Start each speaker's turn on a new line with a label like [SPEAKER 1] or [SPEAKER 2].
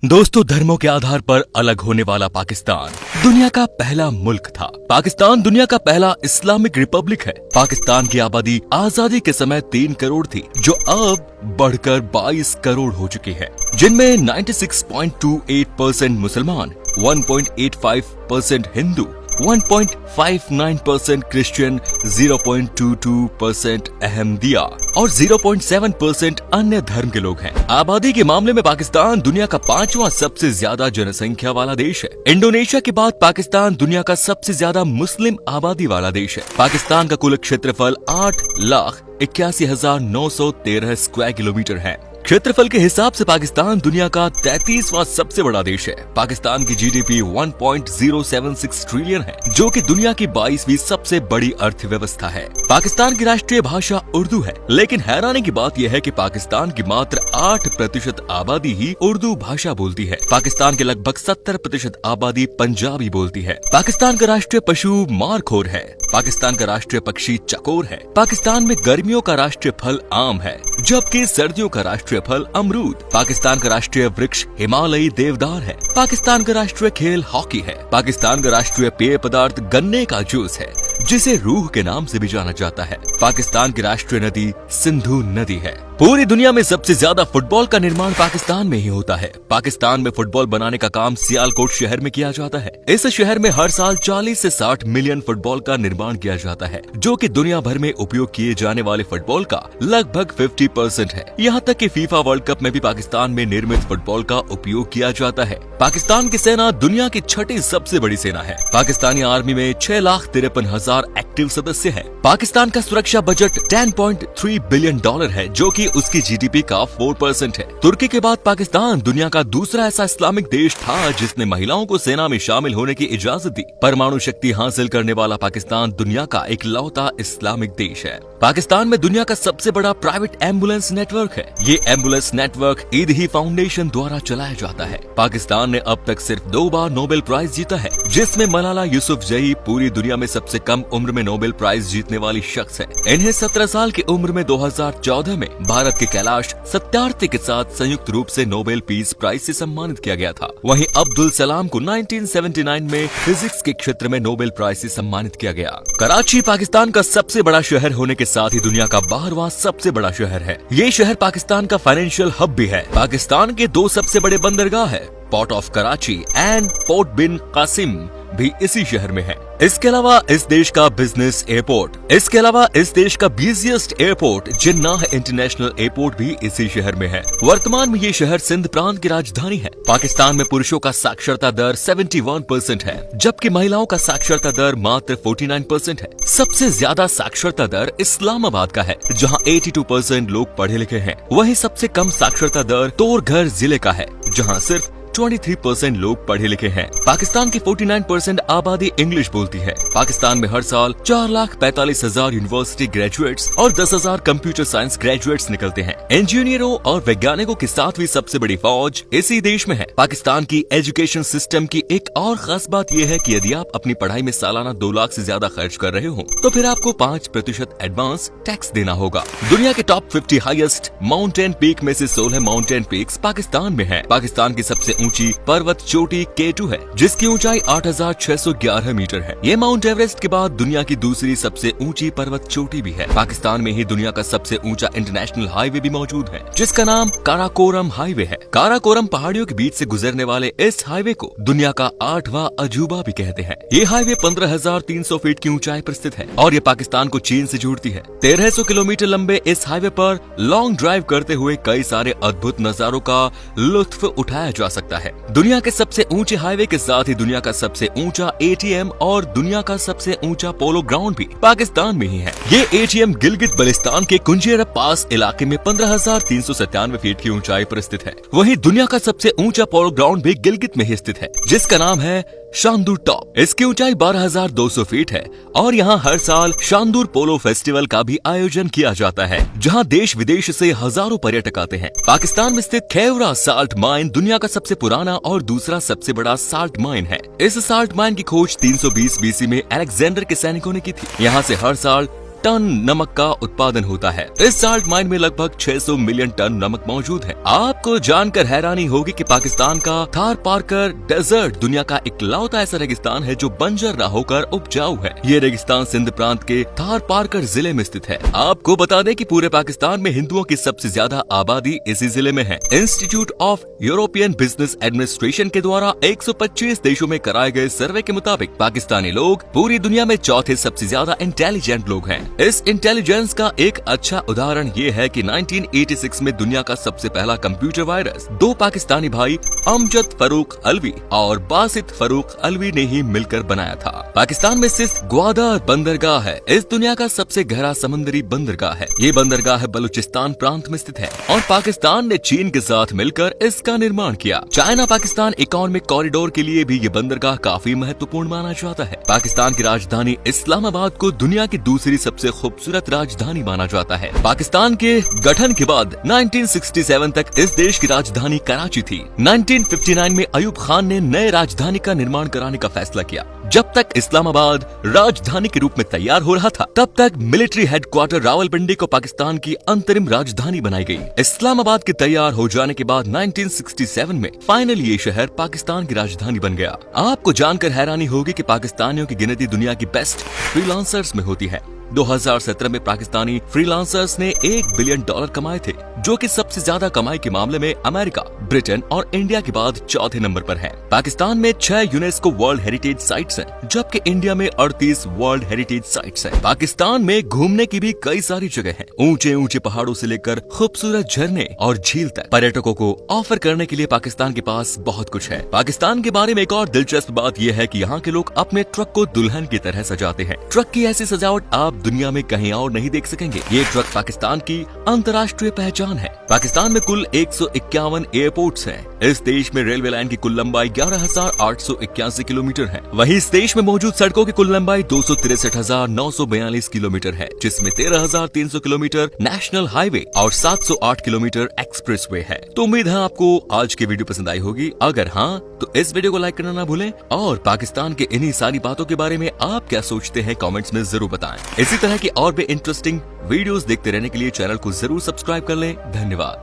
[SPEAKER 1] दोस्तों, धर्मों के आधार पर अलग होने वाला पाकिस्तान दुनिया का पहला मुल्क था। पाकिस्तान दुनिया का पहला इस्लामिक रिपब्लिक है। पाकिस्तान की आबादी आजादी के समय 3 करोड़ थी, जो अब बढ़कर 22 करोड़ हो चुकी है, जिनमें 96.28% मुसलमान, 1.85% हिंदू, 1.59% क्रिश्चियन, 0.22% अहमदिया और 0.7% अन्य धर्म के लोग हैं। आबादी के मामले में पाकिस्तान दुनिया का 5वां सबसे ज्यादा जनसंख्या वाला देश है। इंडोनेशिया के बाद पाकिस्तान दुनिया का सबसे ज्यादा मुस्लिम आबादी वाला देश है। पाकिस्तान का कुल क्षेत्रफल 8,81,913 स्क्वायर किलोमीटर है। क्षेत्रफल के हिसाब से पाकिस्तान दुनिया का 33वां सबसे बड़ा देश है। पाकिस्तान की जीडीपी 1.076 ट्रिलियन है, जो कि दुनिया की 22वीं सबसे बड़ी अर्थव्यवस्था है। पाकिस्तान की राष्ट्रीय भाषा उर्दू है, लेकिन हैरानी की बात यह है कि पाकिस्तान की मात्र 8% आबादी ही उर्दू भाषा बोलती है। पाकिस्तान के लगभग 70% आबादी पंजाबी बोलती है। पाकिस्तान का राष्ट्रीय पशु मारखोर है। पाकिस्तान का राष्ट्रीय पक्षी चकोर है। पाकिस्तान में गर्मियों का राष्ट्रीय फल आम है, जबकि सर्दियों का राष्ट्रीय फल अमरूद। पाकिस्तान का राष्ट्रीय वृक्ष हिमालयी देवदार है। पाकिस्तान का राष्ट्रीय खेल हॉकी है। पाकिस्तान का राष्ट्रीय पेय पदार्थ गन्ने का जूस है, जिसे रूह के नाम से भी जाना जाता है। पाकिस्तान की राष्ट्रीय नदी सिंधु नदी है। पूरी दुनिया में सबसे ज्यादा फुटबॉल का निर्माण पाकिस्तान में ही होता है। पाकिस्तान में फुटबॉल बनाने का काम सियालकोट शहर में किया जाता है। इस शहर में हर साल 40 से 60 मिलियन फुटबॉल का निर्माण किया जाता है, जो कि दुनिया भर में उपयोग किए जाने वाले फुटबॉल का लगभग 50% है। यहाँ तक कि फीफा वर्ल्ड कप में भी पाकिस्तान में निर्मित फुटबॉल का उपयोग किया जाता है। पाकिस्तान की सेना दुनिया की 6ठी सबसे बड़ी सेना है। पाकिस्तानी आर्मी में 6,53,000 एक्टिव सदस्य हैं। पाकिस्तान का सुरक्षा बजट $10.3 बिलियन है, जो कि उसकी जीडीपी का 4% है। तुर्की के बाद पाकिस्तान दुनिया का दूसरा ऐसा इस्लामिक देश था जिसने महिलाओं को सेना में शामिल होने की इजाजत दी। परमाणु शक्ति हासिल करने वाला पाकिस्तान दुनिया का इकलौता इस्लामिक देश है। पाकिस्तान में दुनिया का सबसे बड़ा प्राइवेट एम्बुलेंस नेटवर्क है। ये एम्बुलेंस नेटवर्क ईदही फाउंडेशन द्वारा चलाया जाता है। पाकिस्तान ने अब तक सिर्फ 2 बार नोबेल प्राइज जीता है, जिसमें मलाला यूसुफजई पूरी दुनिया में सबसे कम उम्र में नोबेल प्राइज जीतने वाली शख्स है। इन्हें 17 साल की उम्र में 2014 में भारत के कैलाश सत्यार्थी के साथ संयुक्त रूप से नोबेल पीस प्राइज से सम्मानित किया गया था। वहीं अब्दुल सलाम को 1979 में फिजिक्स के क्षेत्र में नोबेल प्राइज से सम्मानित किया गया। कराची पाकिस्तान का सबसे बड़ा शहर होने के साथ ही दुनिया का 12वां सबसे बड़ा शहर है। ये शहर पाकिस्तान का फाइनेंशियल हब भी है। पाकिस्तान के 2 सबसे बड़े बंदरगाह है, port of Karachi and port Bin Qasim भी इसी शहर में है। इसके अलावा इस देश का बिजनेस एयरपोर्ट, इसके अलावा इस देश का busiest airport Jinnah international airport भी इसी शहर में है। वर्तमान में ये शहर सिंध प्रांत की राजधानी है। पाकिस्तान में पुरुषों का साक्षरता दर 71% है, जबकि महिलाओं का साक्षरता दर मात्र 49% है। सबसे ज्यादा साक्षरता दर इस्लामाबाद का है, जहां 82% लोग पढ़े लिखे हैं। वहीं सबसे कम साक्षरता दर तोरघर जिले का है, जहां सिर्फ 23% लोग पढ़े लिखे हैं। पाकिस्तान की 49% आबादी इंग्लिश बोलती है। पाकिस्तान में हर साल 4,45,000 यूनिवर्सिटी ग्रेजुएट्स और 10,000 कंप्यूटर साइंस ग्रेजुएट्स निकलते हैं। इंजीनियरों और वैज्ञानिकों की 7वीं सबसे बड़ी फौज इसी देश में है। पाकिस्तान की एजुकेशन सिस्टम की एक और खास बात यह है कि यदि आप अपनी पढ़ाई में सालाना 2 लाख से ज्यादा खर्च कर रहे हो, तो फिर आपको 5% एडवांस टैक्स देना होगा। दुनिया के टॉप 50 हाईएस्ट माउंटेन पीक में से 16 माउंटेन पीक्स पाकिस्तान में है। पाकिस्तान की सबसे ऊंची पर्वत चोटी K2 है, जिसकी ऊंचाई 8,611 मीटर है। ये माउंट एवरेस्ट के बाद दुनिया की दूसरी सबसे ऊंची पर्वत चोटी भी है। पाकिस्तान में ही दुनिया का सबसे ऊंचा इंटरनेशनल हाईवे भी मौजूद है, जिसका नाम काराकोरम हाईवे है। काराकोरम पहाड़ियों के बीच से गुजरने वाले इस हाईवे को दुनिया का 8वां अजूबा भी कहते हैं। ये हाईवे 15,300 फीट की ऊंचाई पर स्थित है और ये पाकिस्तान को चीन से जोड़ती है। 1300 किलोमीटर लंबे इस हाईवे पर लॉन्ग ड्राइव करते हुए कई सारे अद्भुत नजारों का लुत्फ उठाया जा सकता है। दुनिया के सबसे ऊंचे हाईवे के साथ ही दुनिया का सबसे ऊंचा एटीएम और दुनिया का सबसे ऊंचा पोलो ग्राउंड भी पाकिस्तान में ही है। ये एटीएम गिलगित बल्तिस्तान के कुंजेरा पास इलाके में 15,397 फीट की ऊंचाई पर स्थित है। वहीं दुनिया का सबसे ऊंचा पोलो ग्राउंड भी गिलगित में ही स्थित है, जिसका नाम है शांदूर टॉप। इसकी ऊंचाई 12,200 फीट है और यहाँ हर साल शांदूर पोलो फेस्टिवल का भी आयोजन किया जाता है, जहाँ देश विदेश से हजारों पर्यटक आते हैं। पाकिस्तान में स्थित खेवरा साल्ट माइन दुनिया का सबसे पुराना और दूसरा सबसे बड़ा साल्ट माइन है। इस साल्ट माइन की खोज 320 BC में अलेक्जेंडर के सैनिकों ने की थी। यहाँ से हर साल टन नमक का उत्पादन होता है। इस साल्ट माइन में लगभग 600 मिलियन टन नमक मौजूद है। आपको जानकर हैरानी होगी कि पाकिस्तान का थार पारकर डेजर्ट दुनिया का इकलौता ऐसा रेगिस्तान है जो बंजर न होकर उपजाऊ है। ये रेगिस्तान सिंध प्रांत के थार पारकर जिले में स्थित है। आपको बता दें कि पूरे पाकिस्तान में हिंदुओं की सबसे ज्यादा आबादी इसी जिले में है। Institute of European business administration के द्वारा 125 देशों में कराए गए सर्वे के मुताबिक पाकिस्तानी लोग पूरी दुनिया में चौथे सबसे ज्यादा इंटेलिजेंट लोग हैं। इस इंटेलिजेंस का एक अच्छा उदाहरण ये है कि 1986 में दुनिया का सबसे पहला कंप्यूटर वायरस 2 पाकिस्तानी भाई अमजद फरूक अलवी और बासित फरूक अलवी ने ही मिलकर बनाया था। पाकिस्तान में स्थित ग्वादर बंदरगाह है। इस दुनिया का सबसे गहरा समुद्री बंदरगाह है। ये बंदरगाह बलूचिस्तान प्रांत में स्थित है और पाकिस्तान ने चीन के साथ मिलकर इसका निर्माण किया। चाइना पाकिस्तान इकोनॉमिक कॉरिडोर के लिए भी ये बंदरगाह काफी महत्वपूर्ण माना जाता है। पाकिस्तान की राजधानी इस्लामाबाद को दुनिया की दूसरी सबसे खूबसूरत राजधानी माना जाता है। पाकिस्तान के गठन के बाद 1967 तक इस देश की राजधानी कराची थी। 1959 में अयूब खान ने नए राजधानी का निर्माण कराने का फैसला किया। जब तक इस्लामाबाद राजधानी के रूप में तैयार हो रहा था, तब तक मिलिट्री हेडक्वार्टर रावलपिंडी को पाकिस्तान की अंतरिम राजधानी बनाई गई। इस्लामाबाद के तैयार हो जाने के बाद 1967 में फाइनली ये शहर पाकिस्तान की राजधानी बन गया। आपको जानकर हैरानी होगी कि पाकिस्तानियों की गिनती दुनिया की बेस्ट फ्रीलांसर्स में होती है। 2017 में पाकिस्तानी फ्रीलांसर्स ने $1 बिलियन कमाए थे, जो कि सबसे ज्यादा कमाई के मामले में अमेरिका, ब्रिटेन और इंडिया के बाद चौथे नंबर पर है। पाकिस्तान में 6 यूनेस्को वर्ल्ड हेरिटेज साइट्स हैं, जबकि इंडिया में 38 वर्ल्ड हेरिटेज साइट्स हैं। पाकिस्तान में घूमने की भी कई सारी जगह हैं। ऊंचे ऊंचे पहाड़ों से लेकर खूबसूरत झरने और झील तक पर्यटकों को ऑफर करने के लिए पाकिस्तान के पास बहुत कुछ है। पाकिस्तान के बारे में एक और दिलचस्प बात यह है कि यहाँ के लोग अपने ट्रक को दुल्हन की तरह सजाते हैं। ट्रक की ऐसी सजावट आप दुनिया में कहीं और नहीं देख सकेंगे। ये ट्रक पाकिस्तान की अंतर्राष्ट्रीय पहचान है। पाकिस्तान में कुल 151 एयरपोर्ट्स हैं। इस देश में रेलवे लाइन की कुल लंबाई 11,881 किलोमीटर है। वहीं इस देश में मौजूद सड़कों की कुल लंबाई 263,942 किलोमीटर है, जिसमें 13,300 किलोमीटर नेशनल हाईवे और 708 किलोमीटर एक्सप्रेसवे है। तो उम्मीद है आपको आज की वीडियो पसंद आई होगी। अगर हाँ, तो इस वीडियो को लाइक करना ना भूलें और पाकिस्तान के इन्हीं सारी बातों के बारे में आप क्या सोचते हैं कमेंट्स में जरूर बताएं। इसी तरह की और भी इंटरेस्टिंग वीडियोस देखते रहने के लिए चैनल को जरूर सब्सक्राइब कर लें। धन्यवाद।